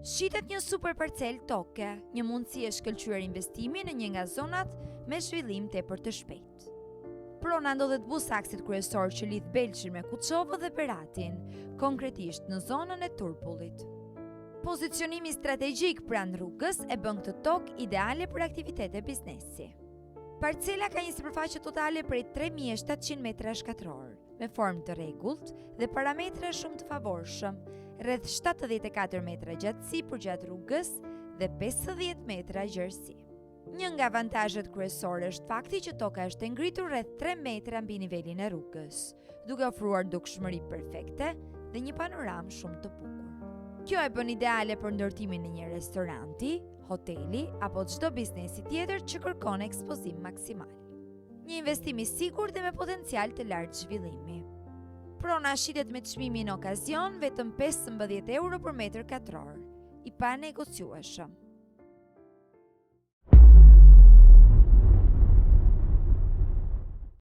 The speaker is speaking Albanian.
Shitet një super parcel toke, një mundësi e shkëlqyer investimi në një nga zonat me zhvillim tepër të shpejtë. Prona ndodhet busaksit kryesor që lidh Belçin me Kuçovë dhe Beratin, konkretisht në zonën e Turpullit. Pozicionimi strategjik pranë rrugës e bën këtë tokë ideale për aktivitete biznesi. Parcela ka një sipërfaqe totale prej 3700 metra shkatror, me formë të rregullt dhe parametra shumë të favorshëm, rreth 74 metra gjatësi për gjatë rrugës dhe 50 metra gjerësi. Një nga avantazhet kryesore është fakti që toka është e ngritur rreth 3 metra mbi nivelin e rrugës, duke ofruar dukshmëri perfekte dhe një panoramë shumë të bukur. Kjo e bën ideale për ndërtimin e një restoranti, hoteli apo çdo biznesi tjetër që kërkon ekspozim maksimal. Një investim i sigurt dhe me potencial të lartë zhvillimi. Prona shitet me çmimin në okazion vetëm 15 euro për metër katror, i pa negociueshëm.